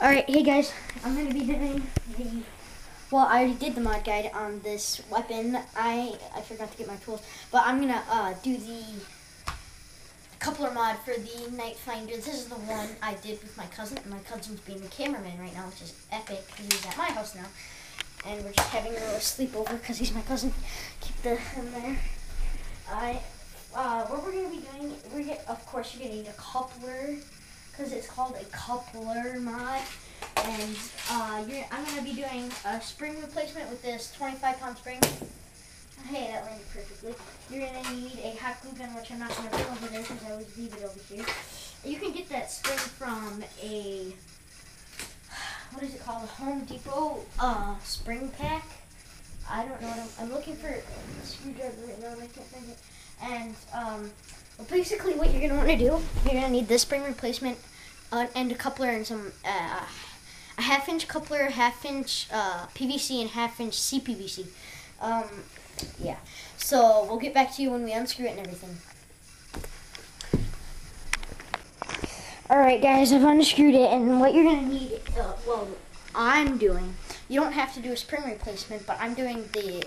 Alright, hey guys, I'm going to be doing well, I already did the mod guide on this weapon. I forgot to get my tools, but I'm going to do the coupler mod for the Night Finder. This is the one I did with my cousin, and my cousin's being the cameraman right now, which is epic, because he's at my house now. And we're just having a little sleepover, because he's my cousin. Keep him there. What we're going to be doing, of course, you're going to need a coupler, because it's called a coupler mod. And I'm going to be doing a spring replacement with this 25-pound spring. Hey, that landed perfectly. You're going to need a hot glue gun, which I'm not going to bring over there because I always leave it over here. You can get that spring from a, what is it called, a Home Depot spring pack. I don't know what I'm looking for a screwdriver right now and I can't find it. And well, basically what you're going to want to do, you're going to need this spring replacement and a coupler and some a half-inch coupler, half-inch PVC, and half-inch CPVC. Yeah. So we'll get back to you when we unscrew it and everything. Alright guys, I've unscrewed it, and what you're going to need, I'm doing, you don't have to do a spring replacement, but I'm doing the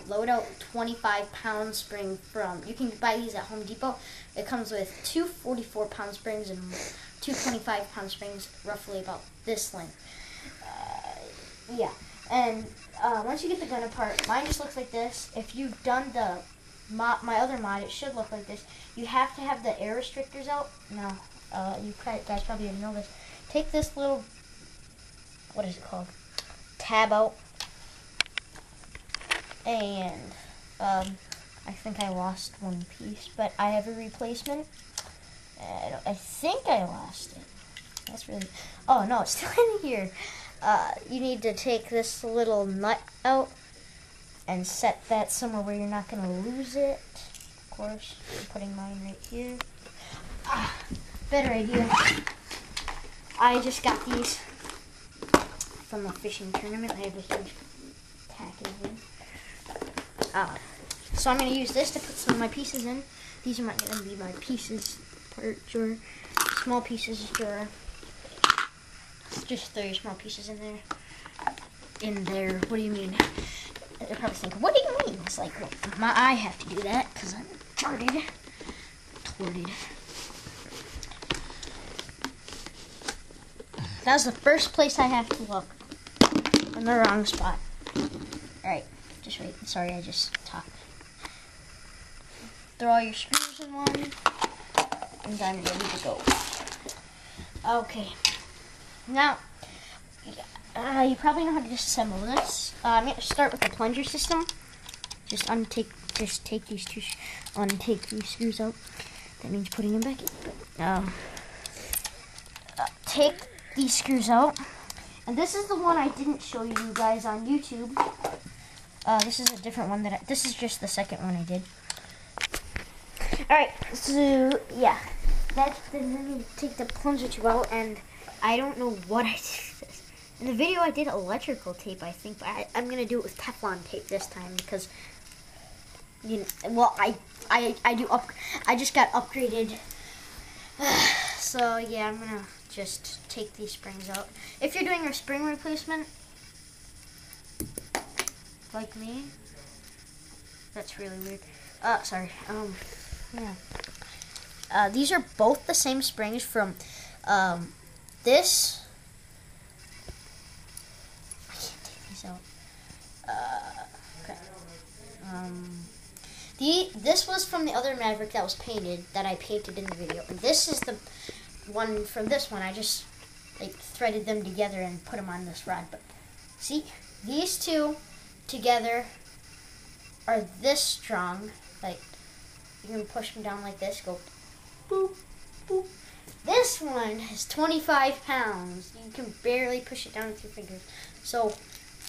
load-out 25-pound spring from, you can buy these at Home Depot. It comes with two 44-pound springs and two 25-pound springs, roughly about this length. Yeah, and once you get the gun apart, mine just looks like this. If you've done the my other mod, it should look like this. You have to have the air restrictors out. Now, you guys probably didn't know this. Take this little, what is it called, tab out, and I think I lost one piece, but I have a replacement. I think I lost it. That's really, oh no, it's still in here. You need to take this little nut out and set that somewhere where you're not going to lose it. Of course, I'm putting mine right here. Better idea. I just got these from a fishing tournament. I have a huge package in. So I'm going to use this to put some of my pieces in. These are going to be my pieces part drawer, small pieces drawer. Just throw your small pieces in there. In there. What do you mean? They're probably thinking, what do you mean? It's like, well, I have to do that because I'm retarded. That was the first place I have to look. In the wrong spot. Alright, just wait. Sorry, I just talked. Throw all your screws in one. And I'm ready to go. Okay. Now, you probably know how to disassemble this. I'm going to start with the plunger system. Just take these these screws out. That means putting them back in. Take these screws out. And this is the one I didn't show you guys on YouTube. This is a different one this is just the second one I did. Alright, so yeah. Then I need to take the plunger tube out, and I don't know what I did with this. In the video I did electrical tape, I think, but I'm going to do it with Teflon tape this time because, you know, well, I just got upgraded. So, yeah, I'm going to just take these springs out. If you're doing a spring replacement, like me, that's really weird. Sorry, yeah. These are both the same springs from, this. I can't take these out. Okay. This was from the other Maverick that was painted, that I painted in the video. And this is the one from this one. I just, like, threaded them together and put them on this rod. But, see, these two together are this strong. Like, you can push them down like this, go boop, boop. This one is 25 pounds. You can barely push it down with your fingers. So,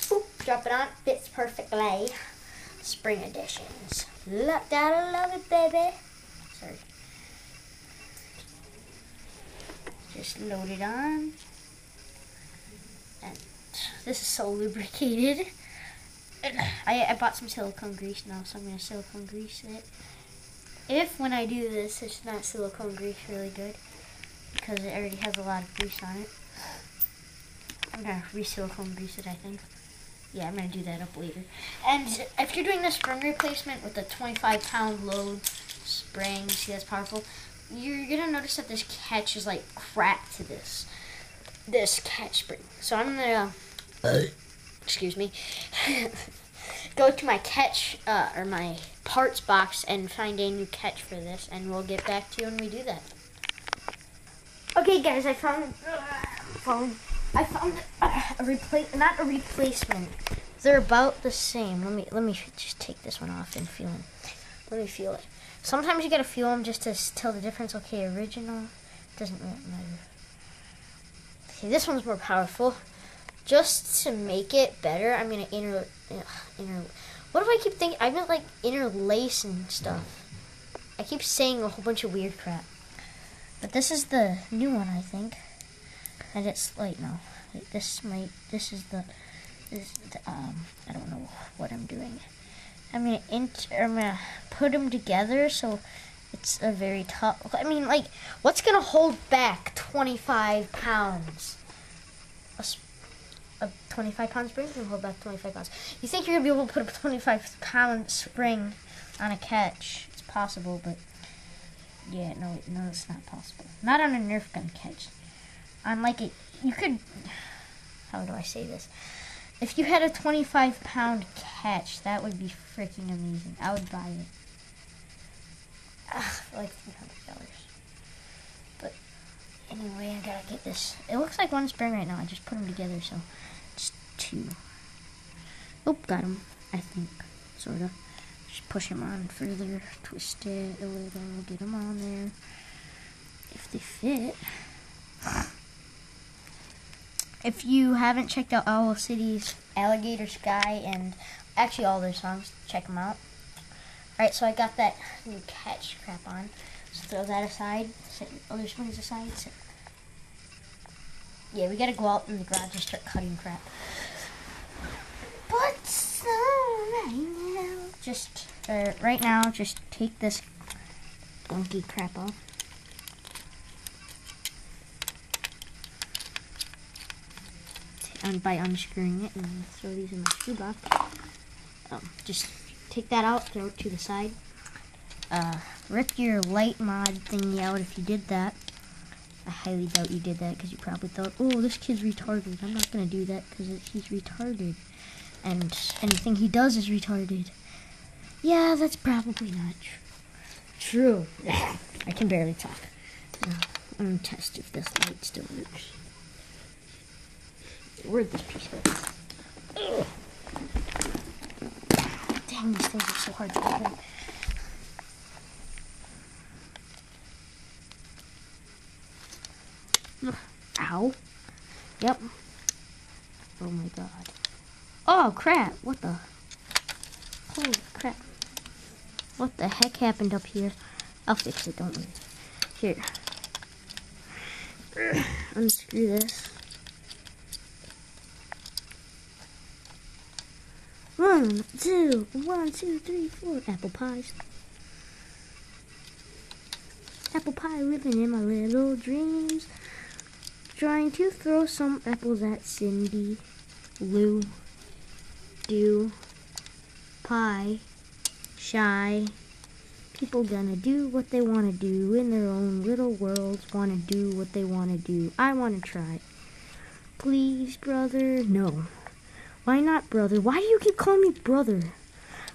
boop, drop it on. Fits perfectly. Spring editions. Gotta love it, baby. Sorry. Just load it on. And this is so lubricated. I bought some silicone grease now, so I'm going to silicone grease it. If when I do this, it's not silicone grease really good, because it already has a lot of grease on it. I'm gonna re-silicone grease it, I think. Yeah, I'm gonna do that up later. And if you're doing the spring replacement with the 25-pound load spring, see that's powerful, you're gonna notice that this catch is like cracked to this catch spring. So I'm gonna, excuse me, go to my catch, or my parts box and find a new catch for this, and we'll get back to you when we do that. Okay guys, I found not a replacement. They're about the same. Let me just take this one off and feel them. Let me feel it. Sometimes you gotta feel them just to tell the difference. Okay, original doesn't really matter. Okay, this one's more powerful. Just to make it better, I'm gonna what do I keep thinking? I meant like interlace and stuff. I keep saying a whole bunch of weird crap. But this is the new one, I think. And it's like, no, this is the I don't know what I'm doing. I'm gonna put them together so it's a very tough. I mean, like, what's gonna hold back 25 pounds? A 25-pound spring can hold back 25 pounds. You think you're gonna be able to put a 25-pound spring on a catch? It's possible, but yeah, no, it's not possible. Not on a Nerf gun catch. On like you could. How do I say this? If you had a 25-pound catch, that would be freaking amazing. I would buy it. For like $300. But anyway, I gotta get this. It looks like one spring right now. I just put them together, so it's two. Oh, got them. I think, sorta. Just push them on further, twist it a little, get them on there. If they fit. If you haven't checked out Owl City's Alligator Sky and actually all their songs, check them out. Alright, so I got that new catch crap on. So throw that aside. Set your other springs aside. Yeah, we gotta go out in the garage and start cutting crap. But right now, just take this funky crap off. By unscrewing it and throw these in my screw box. Just take that out, throw it to the side. Rip your light mod thingy out if you did that. I highly doubt you did that because you probably thought, oh, this kid's retarded. I'm not going to do that because he's retarded. And anything he does is retarded. Yeah, that's probably not true. I can barely talk. Now, I'm going to test if this light still works. Where'd this piece go? Ugh. Dang, these things are so hard to open. Ow. Yep. Oh my god. Oh crap, what the? Holy crap. What the heck happened up here? I'll fix it, don't worry. Here. Unscrew this. 1, 2, 1, 2, 3, 4. Apple pies. Apple pie living in my little dreams. Trying to throw some apples at Cindy, Lou, Do, Pie, Shy. People gonna do what they wanna do in their own little worlds. Wanna do what they wanna do. I wanna try. Please, brother. No. Why not, brother? Why do you keep calling me brother?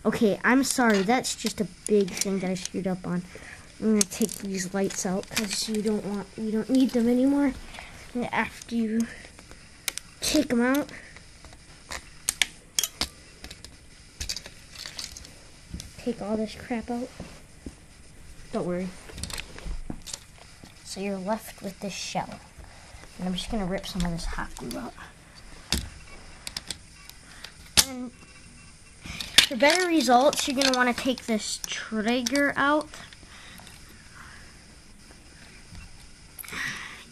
Okay, I'm sorry. That's just a big thing that I screwed up on. I'm gonna take these lights out because you don't need them anymore. And after you take them out, take all this crap out. Don't worry. So you're left with this shell. And I'm just gonna rip some of this hot glue out. And for better results, you're going to want to take this trigger out.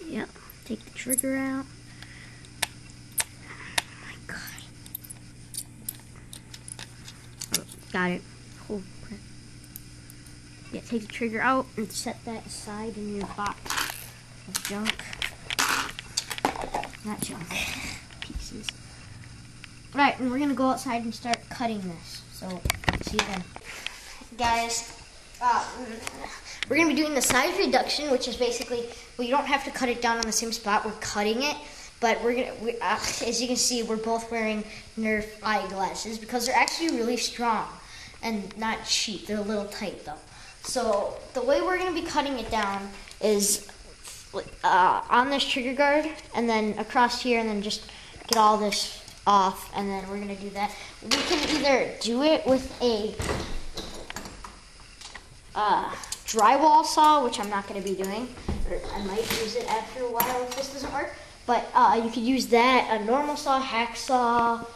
Yep, take the trigger out. Oh my god. Oh, got it. Oh crap. Yeah, take the trigger out and set that aside in your box of junk. Not junk. pieces. Right, and we're gonna go outside and start cutting this. So, see you then. Guys, we're gonna be doing the size reduction, which is basically, well, you don't have to cut it down on the same spot, we're cutting it. But as you can see, we're both wearing Nerf eyeglasses because they're actually really strong and not cheap. They're a little tight though. So the way we're gonna be cutting it down is on this trigger guard and then across here and then just get all this off, and then we're gonna do that. We can either do it with a drywall saw, which I'm not gonna be doing, or I might use it after a while if this doesn't work. But you could use that, a normal saw, hacksaw,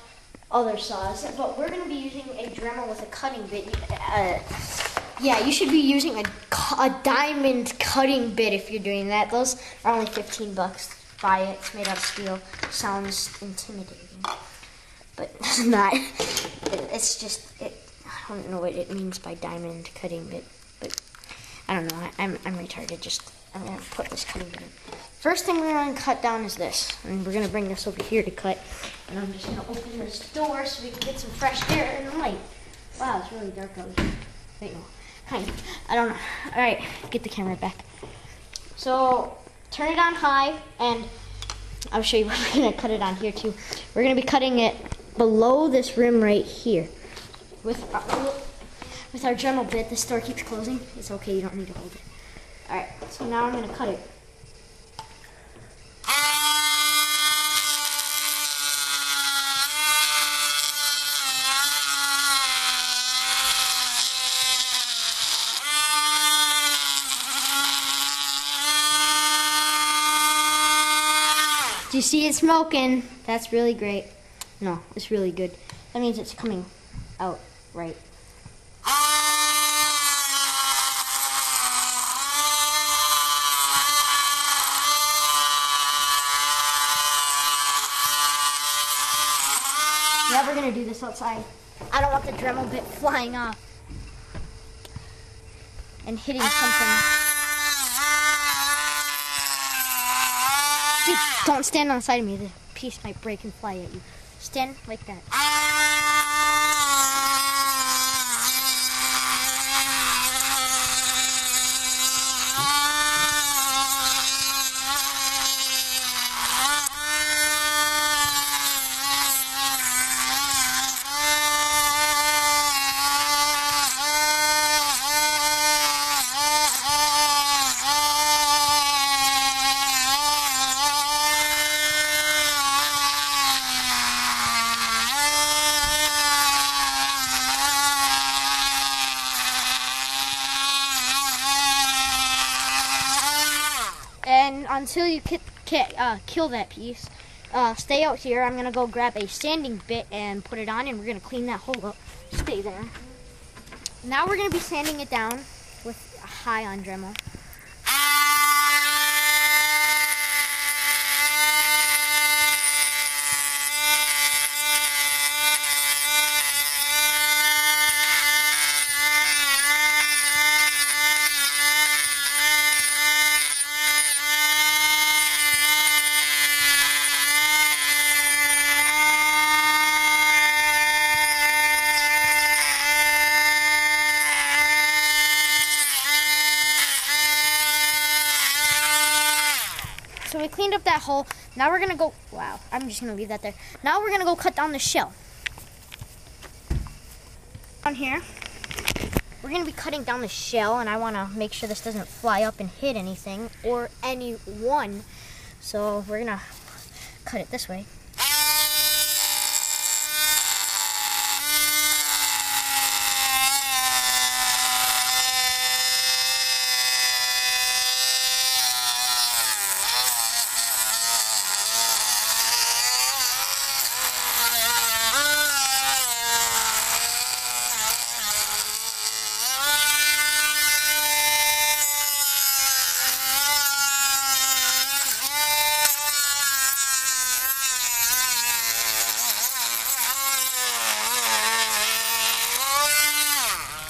other saws. But we're going to be using a Dremel with a cutting bit. Yeah, you should be using a diamond cutting bit if you're doing that. Those are only 15 bucks. Buy it. It's made out of steel. Sounds intimidating, but it's not. It's just, I don't know what it means by diamond cutting bit, but I don't know. I'm retarded. I'm going to put this cutting bit in. First thing we're going to cut down is this. And we're going to bring this over here to cut. And I'm just going to open this door so we can get some fresh air and light. Wow, it's really dark out here. Wait, no. Kind of. I don't know. Alright, get the camera back. So, turn it on high. And I'll show you where we're going to cut it on here too. We're going to be cutting it below this rim right here. With our Dremel bit. This door keeps closing. It's okay, you don't need to hold it. Alright, so now I'm going to cut it. Do you see it smoking? That's really great. No, it's really good. That means it's coming out right. Yeah, we're gonna do this outside. I don't want the Dremel bit flying off and hitting something. Dude, don't stand on the side of me. The piece might break and fly at you. Stand like that. And until you kill that piece, stay out here. I'm gonna go grab a sanding bit and put it on, and we're gonna clean that hole up. Stay there. Now we're gonna be sanding it down with a high on Dremel. So we cleaned up that hole. Now we're gonna go, wow, I'm just gonna leave that there. Now we're gonna go cut down the shell. Down here, we're gonna be cutting down the shell, and I wanna make sure this doesn't fly up and hit anything or anyone. So we're gonna cut it this way.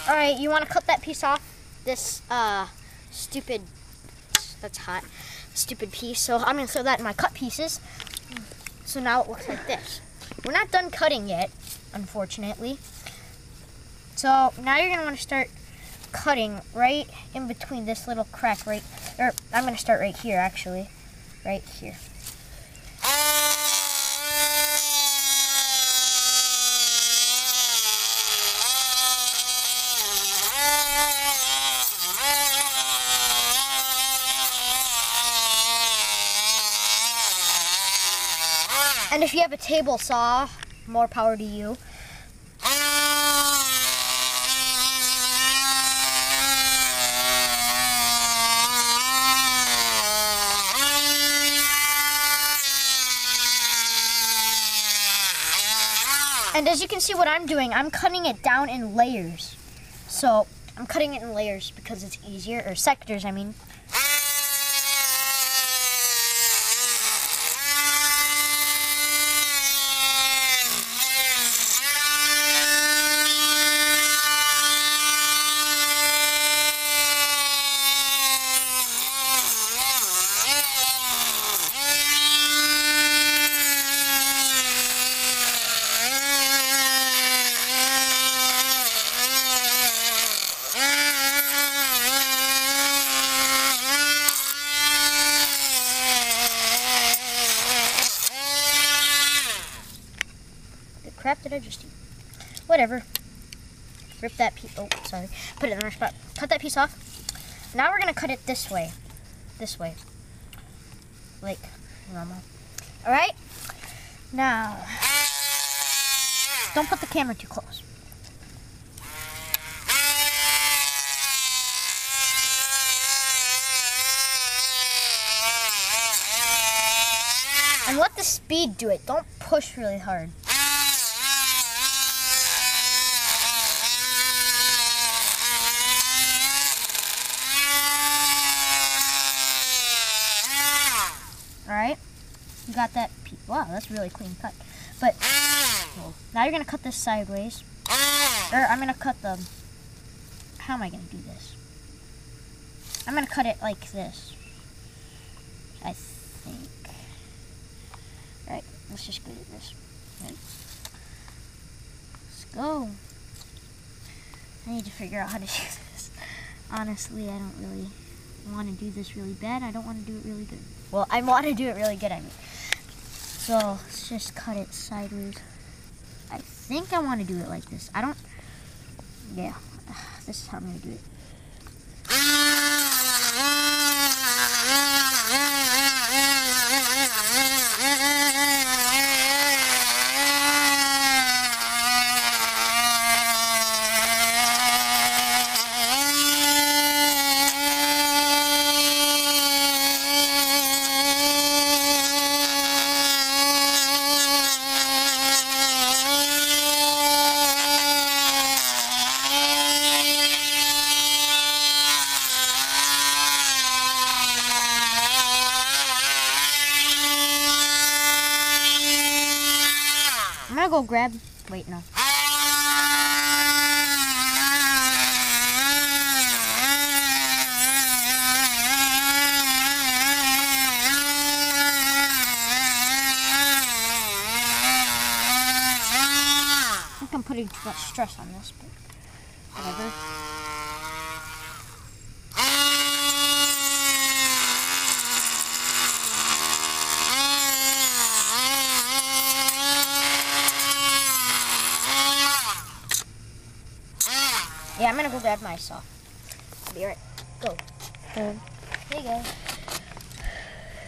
Alright, you want to cut that piece off, this stupid, that's hot, stupid piece. So I'm going to throw that in my cut pieces. So now it looks like this. We're not done cutting yet, unfortunately. So now you're gonna want to start cutting right in between this little crack right, or I'm gonna start right here actually, right here. And if you have a table saw, more power to you. And as you can see what I'm doing, I'm cutting it down in layers. So I'm cutting it in layers because it's easier, or sectors I mean. Crap did I just eat? Whatever. Rip that piece. Oh, sorry. Put it in the right spot. Cut that piece off. Now we're gonna cut it this way. This way. Like normal. Alright? Now, don't put the camera too close. And let the speed do it. Don't push really hard. Alright, you got that piece. Wow, that's really clean cut. But now you're gonna cut this sideways. Or I'm gonna cut the, how am I gonna do this? I'm gonna cut it like this, I think. Alright, let's just go do this. Right. Let's go. I need to figure out how to do this. Honestly, I don't really want to do this really bad. I don't want to do it really good. Well, I want to do it really good, I mean. So, let's just cut it sideways. I think I want to do it like this. I don't, yeah, this is how I'm going to do it. I'm gonna go grab, wait, no. I think I'm putting too much stress on this, but whatever. Yeah, I'm gonna go grab my saw. I'll be right. Go. There you go.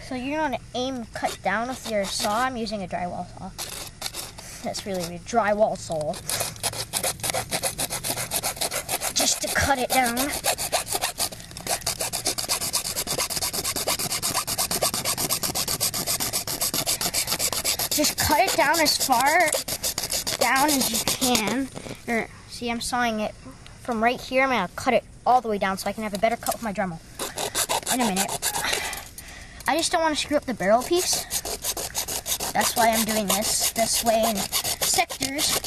So you're gonna aim cut down with your saw. I'm using a drywall saw. That's really a drywall saw. Just to cut it down. Just cut it down as far down as you can. See, I'm sawing it from right here. I'm gonna cut it all the way down so I can have a better cut with my Dremel in a minute. I just don't want to screw up the barrel piece. That's why I'm doing this way in sectors.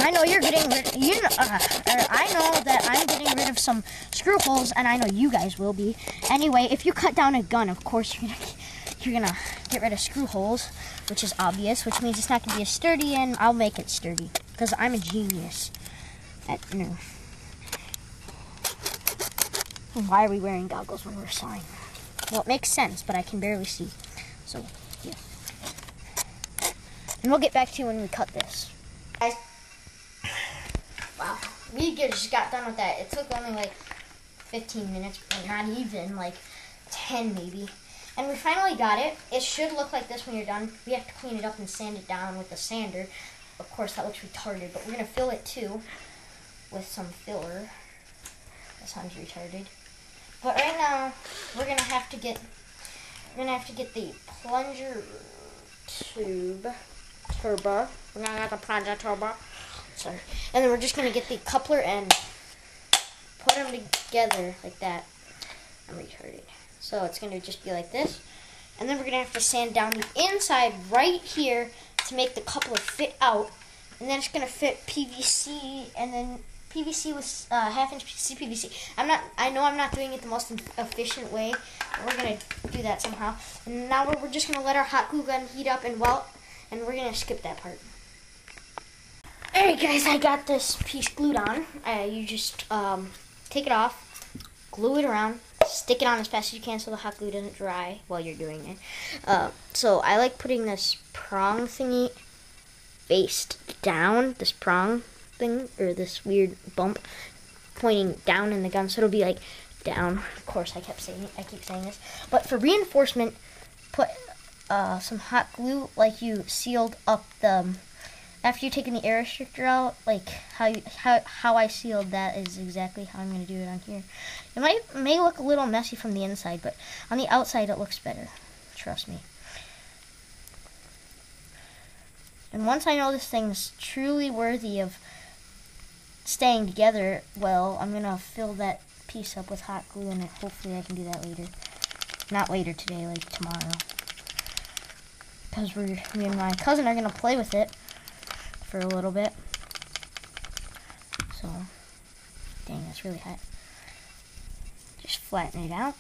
I know you're getting rid. I know that I'm getting rid of some screw holes, and I know you guys will be. Anyway, if you cut down a gun, of course you're gonna get rid of screw holes, which is obvious. Which means it's not gonna be as sturdy, and I'll make it sturdy because I'm a genius at nerf. And why are we wearing goggles when we're sawing? Well, it makes sense, but I can barely see. So, yeah. And we'll get back to you when we cut this. Guys, wow. We just got done with that. It took only like 15 minutes, or not even, like 10 maybe. And we finally got it. It should look like this when you're done. We have to clean it up and sand it down with the sander. Of course, that looks retarded, but we're going to fill it too with some filler. That sounds retarded. But right now, we're gonna have to get the plunger turbo. We're gonna get the plunger turbo. Sorry. And then we're just gonna get the coupler and put them together like that. I'm retarded. So it's gonna just be like this. And then we're gonna have to sand down the inside right here to make the coupler fit out. And then it's gonna fit PVC, and then PVC with half-inch CPVC. I know I'm not doing it the most efficient way, but we're gonna do that somehow. And now we're just gonna let our hot glue gun heat up and welt, and we're gonna skip that part. Alright guys, I got this piece glued on. You just take it off, glue it around, stick it on as fast as you can so the hot glue doesn't dry while you're doing it. So I like putting this prong thingy face down, this prong thing, or this weird bump pointing down in the gun, so it'll be like down. Of course, I keep saying this. But for reinforcement, put some hot glue, like you sealed up the. After you've taken the air restrictor out, like how I sealed that is exactly how I'm going to do it on here. It may look a little messy from the inside, but on the outside it looks better. Trust me. And once I know this thing's truly worthy of staying together well, I'm going to fill that piece up with hot glue, and hopefully I can do that later. Not later today, like tomorrow. Because me and my cousin are going to play with it for a little bit. So, dang, that's really hot. Just flatten it out.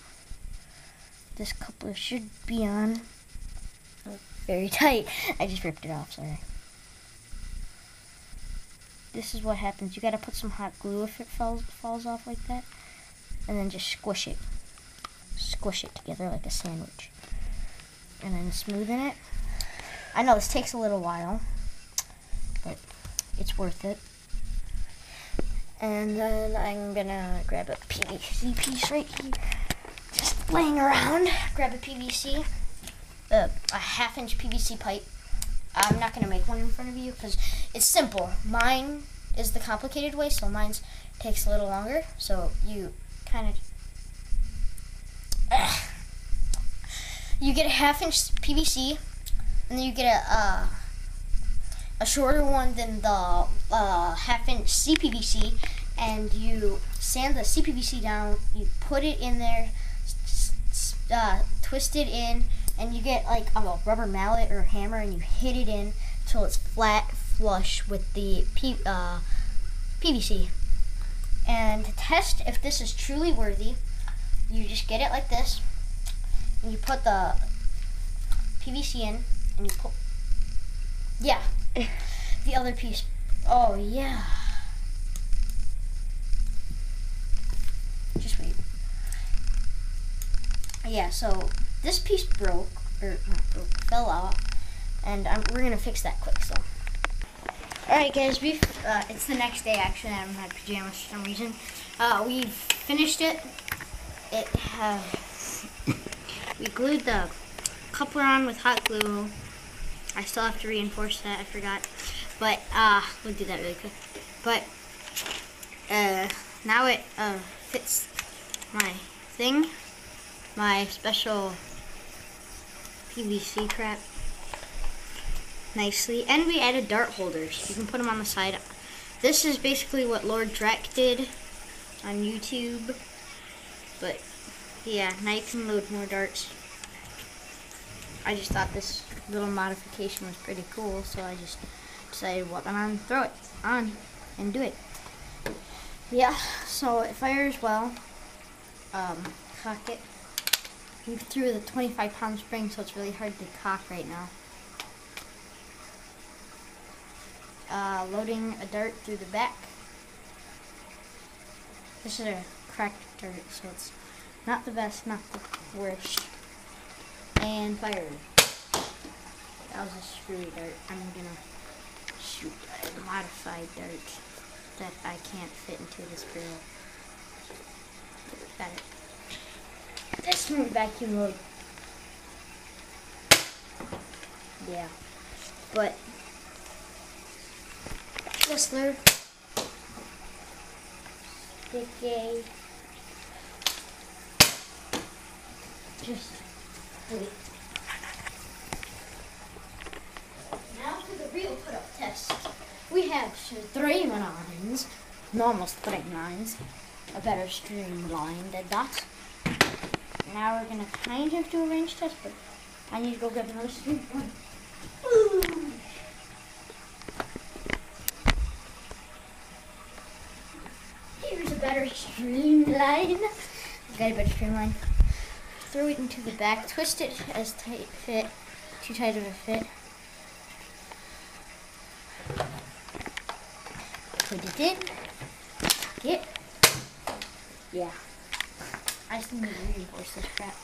This coupler should be on. Oh, very tight. I just ripped it off, sorry. This is what happens. You gotta put some hot glue if it falls off like that. And then just squish it. Squish it together like a sandwich. And then smoothen it. I know this takes a little while, but it's worth it. And then I'm gonna grab a PVC piece right here. Just laying around. Grab a PVC. A half-inch PVC pipe. I'm not going to make one in front of you because it's simple. Mine is the complicated way, so mine takes a little longer. So you kind of... you get a half-inch PVC, and then you get a shorter one than the half-inch CPVC, and you sand the CPVC down, you put it in there, twist it in, and you get like a rubber mallet or hammer, and you hit it in until it's flat, flush with the PVC. And to test if this is truly worthy, you just get it like this, and you put the PVC in, and you put, yeah, the other piece. Oh yeah. Just wait. Yeah, so this piece broke, or not broke, fell out, and we're gonna fix that quick. So, all right, guys, it's the next day. Actually, I'm in my pajamas for some reason. We've finished it. We glued the coupler on with hot glue. I still have to reinforce that. I forgot, but we'll do that really quick. But now it fits my thing. My special PVC crap nicely, and we added dart holders. You can put them on the side. This is basically what Lord Drek did on YouTube, but yeah, now you can load more darts. I just thought this little modification was pretty cool, so I just decided what I'm gonna throw it on and do it. Yeah, so it fires well. Cock it. We threw the 25-pound spring, so it's really hard to cock right now. Loading a dart through the back. This is a cracked dart, so it's not the best, not the worst. And fired. That was a screwy dart. I'm gonna shoot a modified dart that I can't fit into this barrel. Got it. This one vacuum load. Yeah, but Whistler, sticky, just wait. Now for the real put-up test. We have 3 lines, normal string lines, a better streamlined than that. Now we're gonna kind of do a range test, but I need to go grab another string line. Here's a better streamline. Got a better streamline. Throw it into the back, twist it as tight fit, too tight of a fit. Put it in. Get. Yeah. I just need to reinforce this crap.